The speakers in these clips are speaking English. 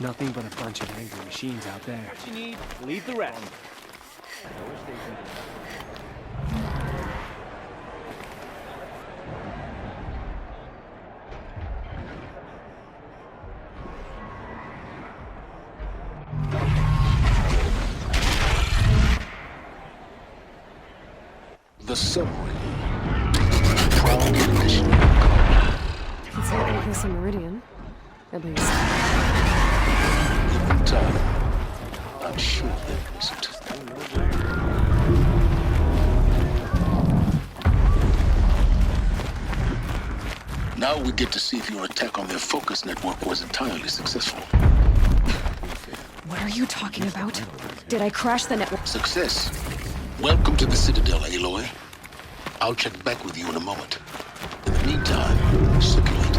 Nothing but a bunch of angry machines out there. What you need, leave the rest. The subway. Proud condition. It's not anything some Meridian. At least. Given time, I'm sure they'll miss it. Now we get to see if your attack on their focus network was entirely successful. What are you talking about? Did I crash the network? Success. Welcome to the Citadel, Aloy. I'll check back with you in a moment. In the meantime, circulate.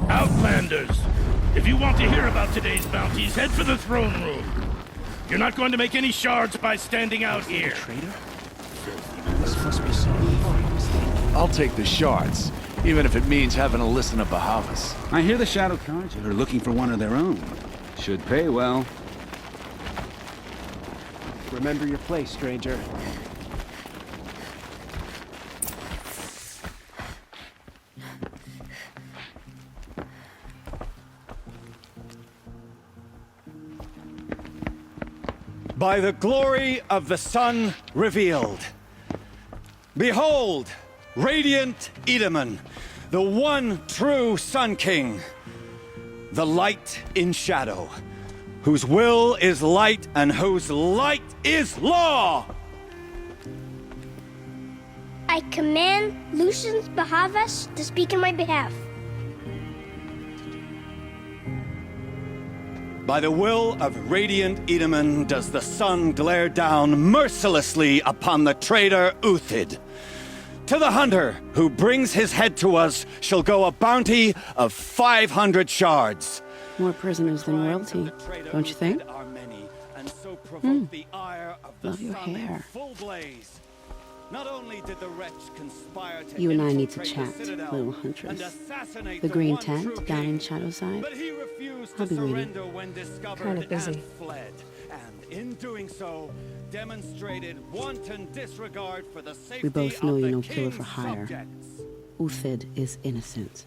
Outlanders! If you want to hear about today's bounties, head for the throne room. You're not going to make any shards by standing out here. Traitor? This must be so far. I'll take the shards, even if it means having to listen to Bahavas. I hear the Shadow Cards are looking for one of their own. Should pay well. Remember your place, stranger. By the glory of the sun revealed. Behold, radiant Edaman, the one true Sun King. The light in shadow, whose will is light and whose light is law! I command Lucius Bahavas to speak in my behalf. By the will of radiant Edaman does the sun glare down mercilessly upon the traitor Uthid. To the hunter who brings his head to us shall go a bounty of 500 shards. More prisoners than royalty, don't you think? Love your hair. Not only did the wretch conspire to You and I need to infiltrate chat, the Citadel little huntress. and assassinate The green one true tent down king, in Shadowside. but he refused I'll to be waiting. surrender when discovered Kinda busy. and fled. And in doing so, demonstrated wanton disregard for the safety We both know of you're the no killer for king's hire. subjects. Uthid is innocent.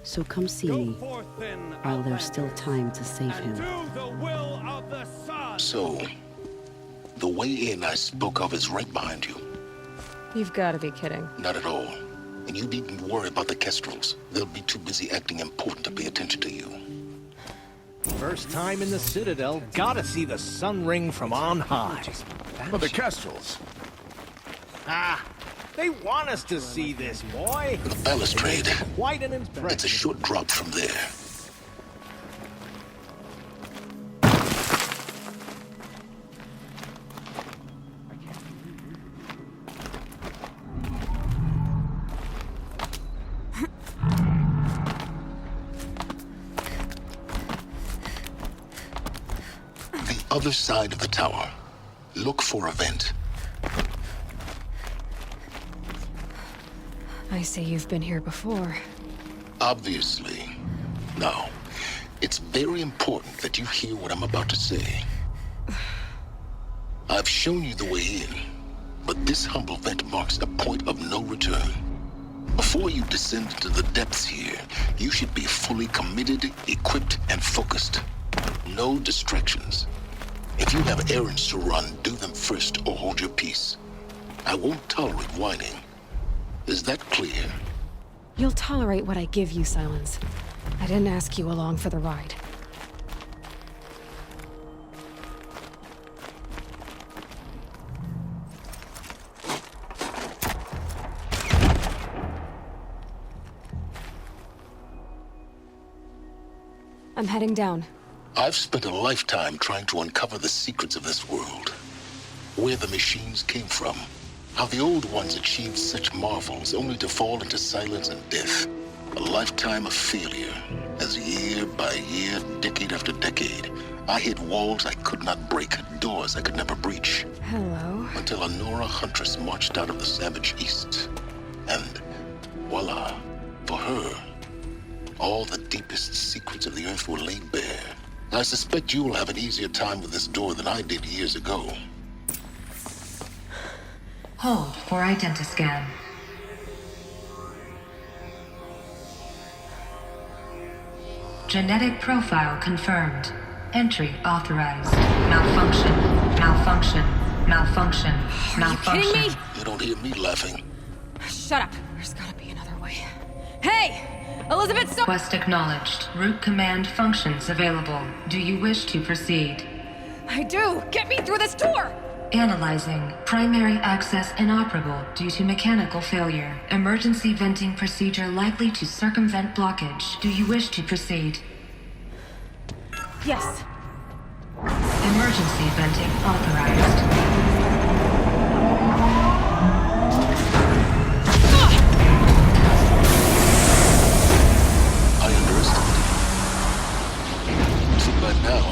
So come see Go me forth then, while there's still Outlanders, time to save and him. do the will of the sun. So, the way in I spoke of is right behind you. You've got to be kidding. Not at all. And you needn't worry about the Kestrels. They'll be too busy acting important to pay attention to you. First time in the Citadel, gotta see the sun ring from on high. But the Kestrels. Ah, they want us to see this, boy. The balustrade. Quite an impression. It's a short drop from there. The other side of the tower. Look for a vent. I say you've been here before. Obviously. Now, it's very important that you hear what I'm about to say. I've shown you the way in, but this humble vent marks a point of no return. Before you descend into the depths here, you should be fully committed, equipped, and focused. No distractions. If you have errands to run, do them first or hold your peace. I won't tolerate whining. Is that clear? You'll tolerate what I give you, Silence. I didn't ask you along for the ride. I'm heading down. I've spent a lifetime trying to uncover the secrets of this world. Where the machines came from. How the old ones achieved such marvels only to fall into silence and death. A lifetime of failure. As year by year, decade after decade, I hit walls I could not break, doors I could never breach. Hello. Until a Nora huntress marched out of the savage east. And voila, for her, all the deepest secrets of the Earth were laid bare. I suspect you will have an easier time with this door than I did years ago. Hold for identiscan. Genetic profile confirmed. Entry authorized. Malfunction. Malfunction. Malfunction. Malfunction. Are you kidding me? You don't hear me laughing. Shut up. There's gotta be another way. Hey! Elizabeth, stop! Quest acknowledged. Root command functions available. Do you wish to proceed? I do! Get me through this door! Analyzing. Primary access inoperable due to mechanical failure. Emergency venting procedure likely to circumvent blockage. Do you wish to proceed? Yes. Emergency venting authorized. I underestimated you. Too bad now,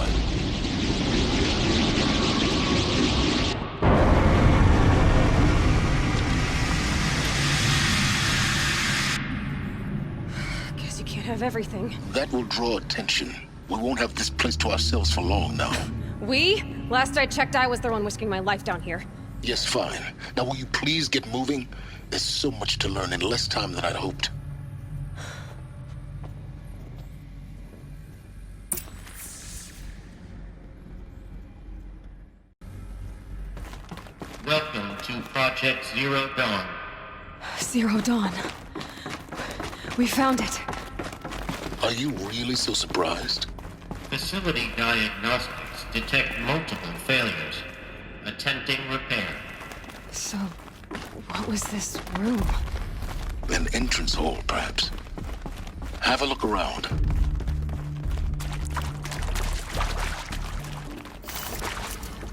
Guess you can't have everything. That will draw attention. We won't have this place to ourselves for long now. We? Last I checked, I was the one risking my life down here. Yes, fine. Now will you please get moving? There's so much to learn in less time than I'd hoped. Welcome to Project Zero Dawn. Zero Dawn. We found it. Are you really so surprised? Facility diagnostics detect multiple failures. Attempting repair. So, what was this room? An entrance hall, perhaps. Have a look around.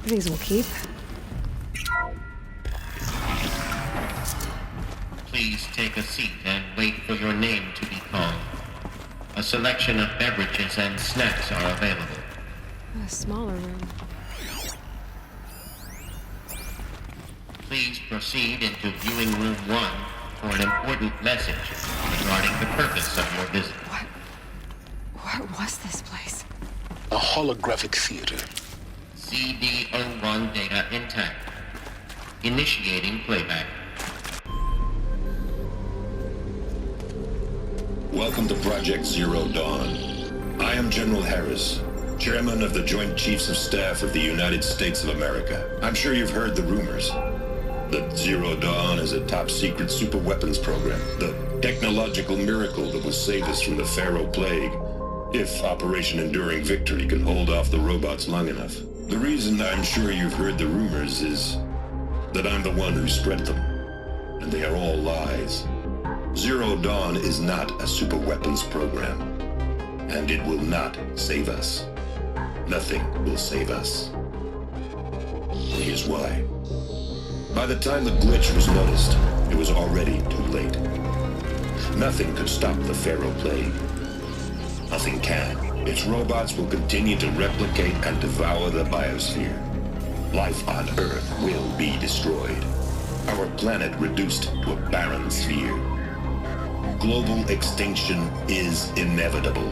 These will keep. Please take a seat and wait for your name to be called. A selection of beverages and snacks are available. A smaller room. Please proceed into viewing room 1 for an important message regarding the purpose of your visit. What was this place? A holographic theater. CD01 data intact. Initiating playback. Welcome to Project Zero Dawn. I am General Harris, Chairman of the Joint Chiefs of Staff of the United States of America. I'm sure you've heard the rumors that Zero Dawn is a top-secret superweapons program, the technological miracle that will save us from the Pharaoh Plague, if Operation Enduring Victory can hold off the robots long enough. The reason I'm sure you've heard the rumors is that I'm the one who spread them, and they are all lies. Zero Dawn is not a superweapons program, and it will not save us. Nothing will save us. Here's why. By the time the glitch was noticed, it was already too late. Nothing could stop the Pharaoh Plague. Nothing can. Its robots will continue to replicate and devour the biosphere. Life on Earth will be destroyed. Our planet reduced to a barren sphere. Global extinction is inevitable.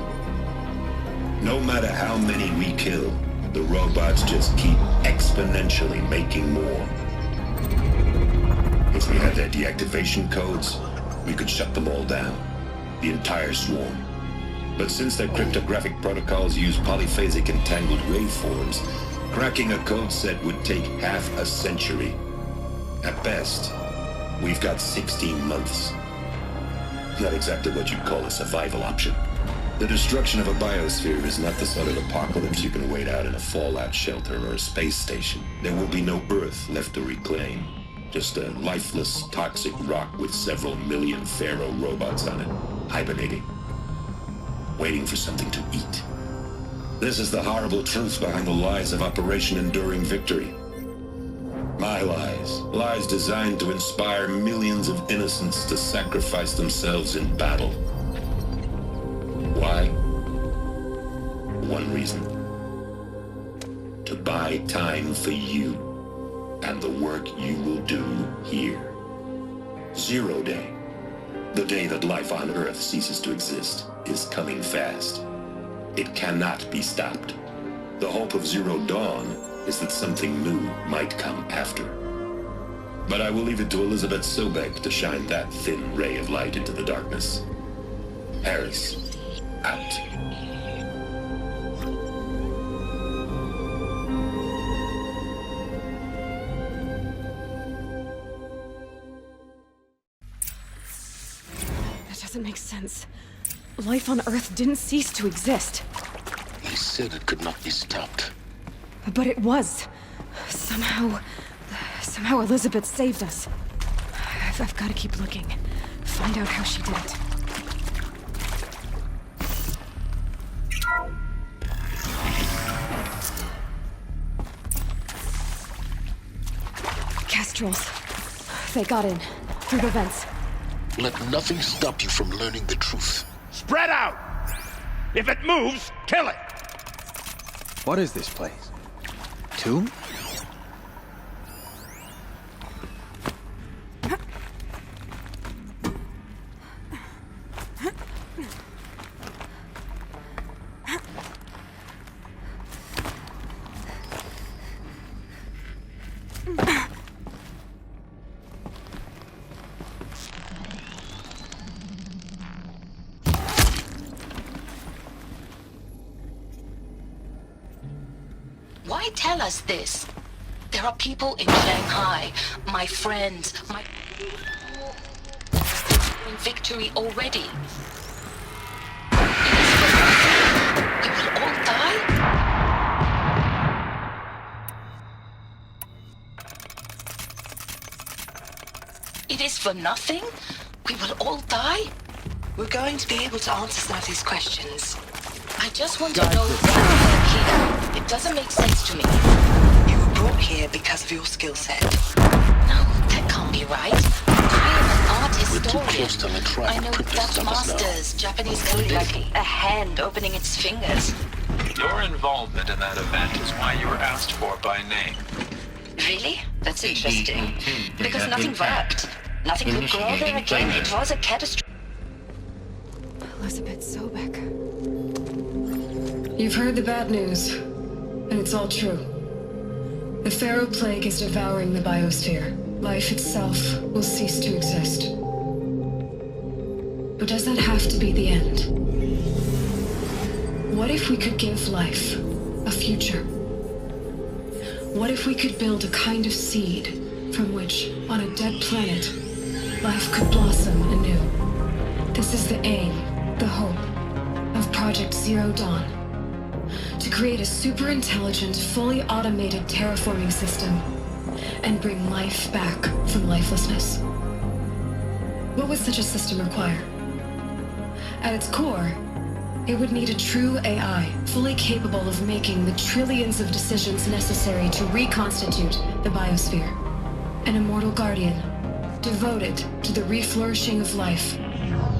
No matter how many we kill, the robots just keep exponentially making more. If we had their deactivation codes, we could shut them all down. The entire swarm. But since their cryptographic protocols use polyphasic entangled waveforms, cracking a code set would take half a century. At best, we've got 16 months. Not exactly what you'd call a survival option. The destruction of a biosphere is not the sort of apocalypse you can wait out in a fallout shelter or a space station. There will be no Earth left to reclaim. Just a lifeless, toxic rock with several million Pharaoh robots on it, hibernating, waiting for something to eat. This is the horrible truth behind the lies of Operation Enduring Victory. My lies. Lies designed to inspire millions of innocents to sacrifice themselves in battle. Why? One reason. To buy time for you and the work you will do here. Zero Day. The day that life on Earth ceases to exist. is coming fast. It cannot be stopped. The hope of Zero Dawn is that something new might come after. But I will leave it to Elizabeth Sobek to shine that thin ray of light into the darkness. Harris, out. That doesn't make sense. Life on Earth didn't cease to exist. He said it could not be stopped. But it was. Somehow Elizabeth saved us. I've got to keep looking. Find out how she did it. Kestrels. They got in. Through the vents. Let nothing stop you from learning the truth. Spread out! If it moves, kill it! What is this place? Tomb? Why tell us this? There are people in Shanghai, my friends, my victory already. We will all die? It is for nothing? We will all die? We're going to be able to answer some of these questions. I just want to know why we're here. It doesn't make sense to me. You were brought here because of your skill set. No, that can't be right. I am an art We're too historian. close to try I to know print this Dutch stuff us now. masters, Japanese calligraphy, a hand opening its fingers. Your involvement in that event is why you were asked for by name. Really? That's interesting. Because nothing worked. Nothing could grow there again. It was a catastrophe. Elizabeth Sobek. You've heard the bad news, and it's all true. The Pharaoh Plague is devouring the biosphere. Life itself will cease to exist. But does that have to be the end? What if we could give life a future? What if we could build a kind of seed from which, on a dead planet, life could blossom anew? This is the aim, the hope, of Project Zero Dawn. To create a super-intelligent, fully automated terraforming system and bring life back from lifelessness. What would such a system require? At its core, it would need a true AI, fully capable of making the trillions of decisions necessary to reconstitute the biosphere. An immortal guardian, devoted to the reflourishing of life.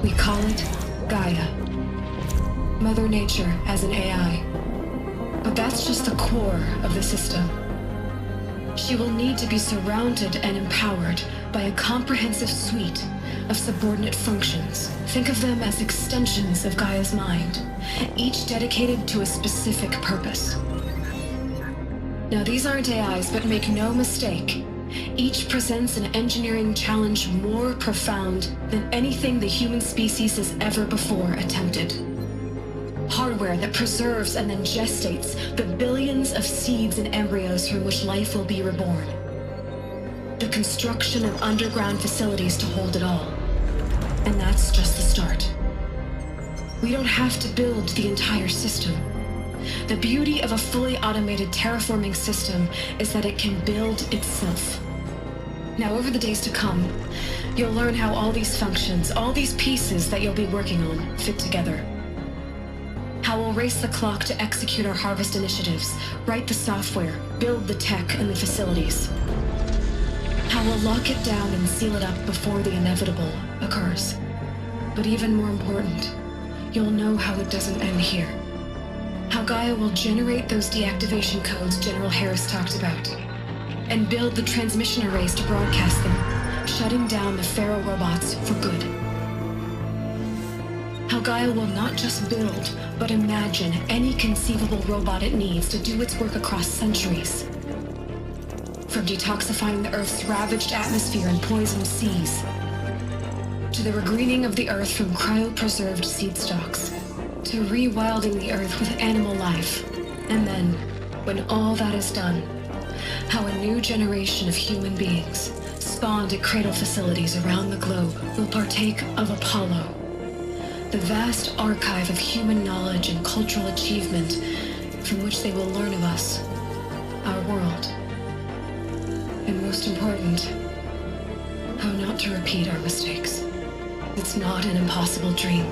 We call it Gaia. Mother Nature as an AI. But that's just the core of the system. She will need to be surrounded and empowered by a comprehensive suite of subordinate functions. Think of them as extensions of Gaia's mind, each dedicated to a specific purpose. Now, these aren't AIs, but make no mistake, each presents an engineering challenge more profound than anything the human species has ever before attempted. Hardware that preserves and then gestates the billions of seeds and embryos from which life will be reborn. The construction of underground facilities to hold it all. And that's just the start. We don't have to build the entire system. The beauty of a fully automated terraforming system is that it can build itself. Now, over the days to come, you'll learn how all these functions, all these pieces that you'll be working on, fit together. How we'll race the clock to execute our harvest initiatives, write the software, build the tech and the facilities. How we'll lock it down and seal it up before the inevitable occurs. But even more important, you'll know how it doesn't end here. How Gaia will generate those deactivation codes General Harris talked about, and build the transmission arrays to broadcast them, shutting down the Pharaoh robots for good. How how Gaia will not just build, but imagine any conceivable robot it needs to do its work across centuries. From detoxifying the Earth's ravaged atmosphere and poisoned seas, to the regreening of the Earth from cryopreserved seed stalks, to rewilding the Earth with animal life. And then, when all that is done, how a new generation of human beings, spawned at cradle facilities around the globe, will partake of Apollo, the vast archive of human knowledge and cultural achievement from which they will learn of us, our world, and most important, how not to repeat our mistakes. It's not an impossible dream.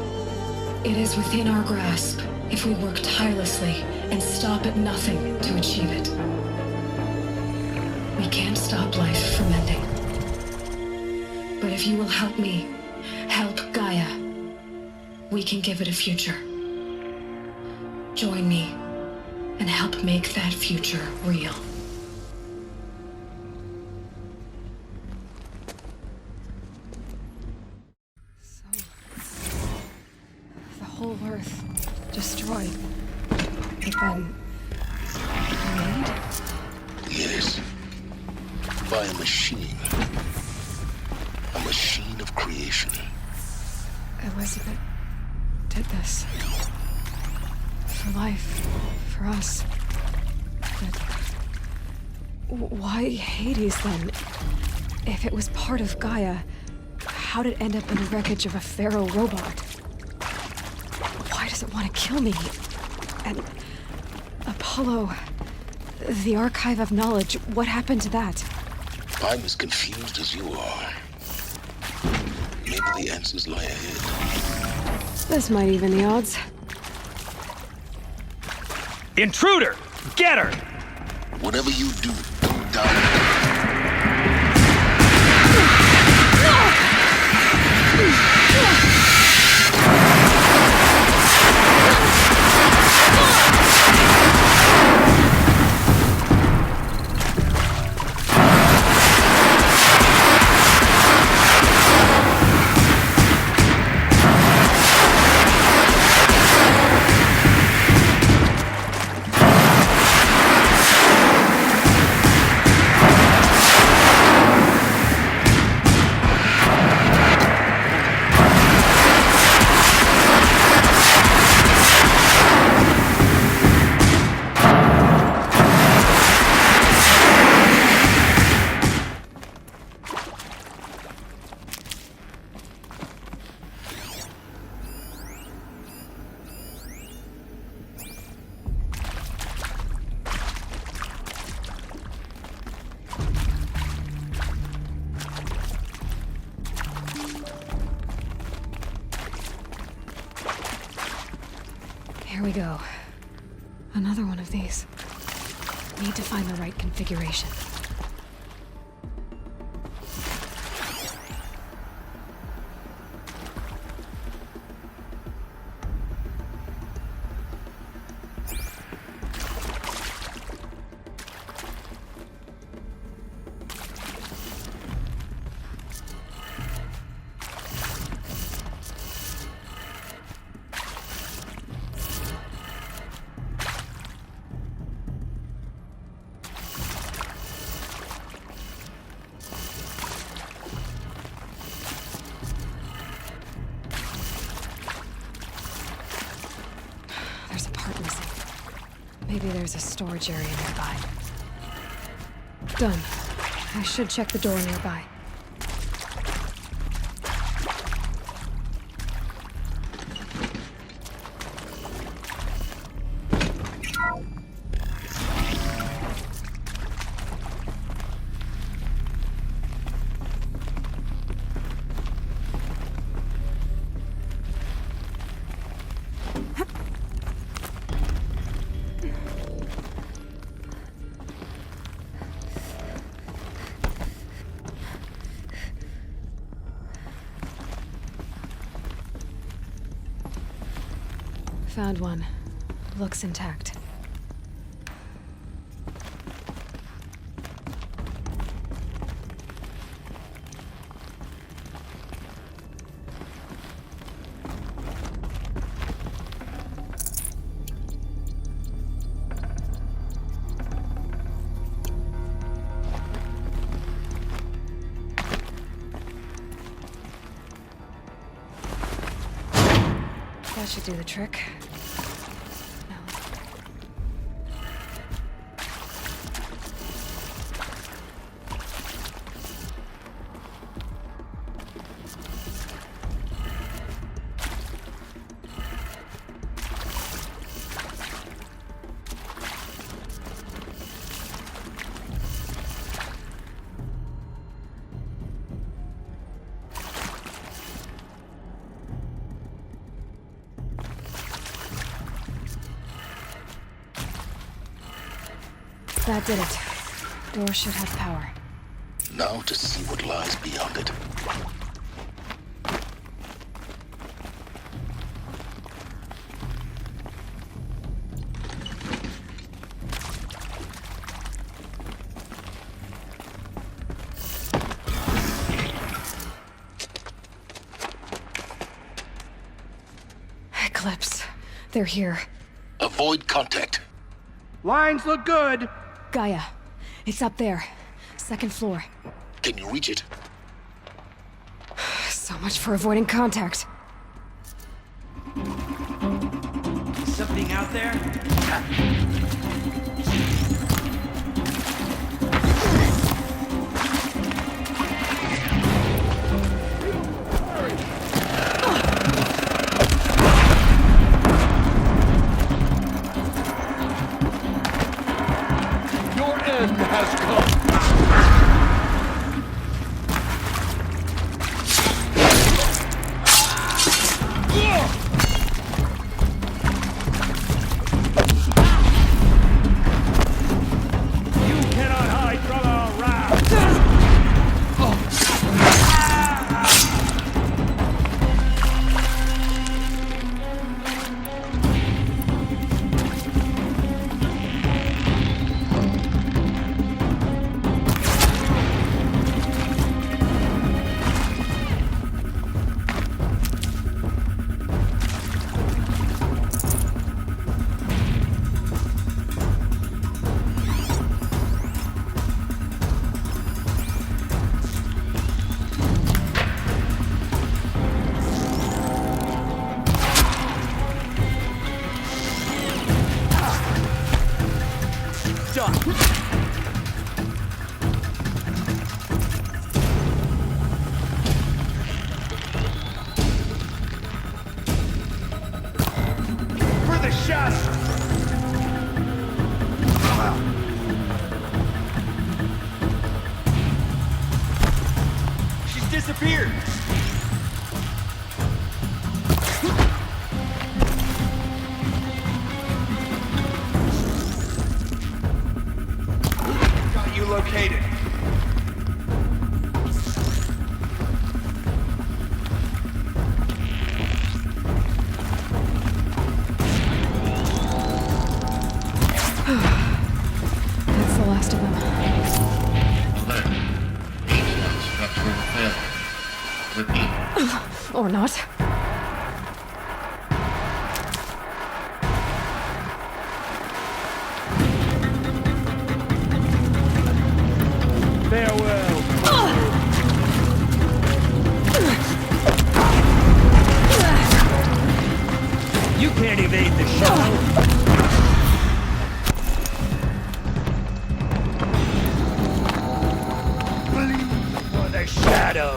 It is within our grasp if we work tirelessly and stop at nothing to achieve it. We can't stop life from ending. But if you will help me, help Gaia, we can give it a future. Join me and help make that future real. The whole Earth destroyed. But then made? Yes. By a machine. A machine of creation. Elizabeth did this. For life. For us. But why Hades then? If it was part of Gaia, how did it end up in the wreckage of a Pharaoh robot? Why does it want to kill me? And Apollo, the archive of knowledge, what happened to that? I'm as confused as you are. Maybe the answers lie ahead. This might even the odds. Intruder! Get her! Whatever you do, don't die. Here we go. Another one of these. Need to find the right configuration. There's a part missing. Maybe there's a storage area nearby. Done. I should check the door nearby. Found one. Looks intact. That should do the trick. No. That did it. Door should have power. Now to see what lies beyond it. Eclipse. They're here. Avoid contact. Lines look good. Gaia. It's up there. Second floor. Can you reach it? So much for avoiding contact. Something out there? Has come. You cannot hide from our wrath. For the shot! She's disappeared! Got you located. That's the last of them. Alert. HVAC structural failure. Repeat. Or not. Farewell. You can't evade the shot. For the shadow.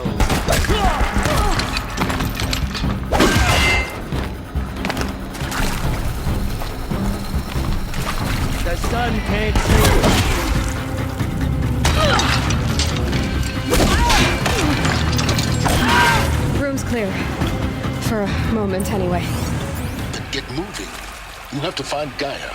The sun can't see it. Room's clear. For a moment, anyway. Then get moving. You have to find Gaia.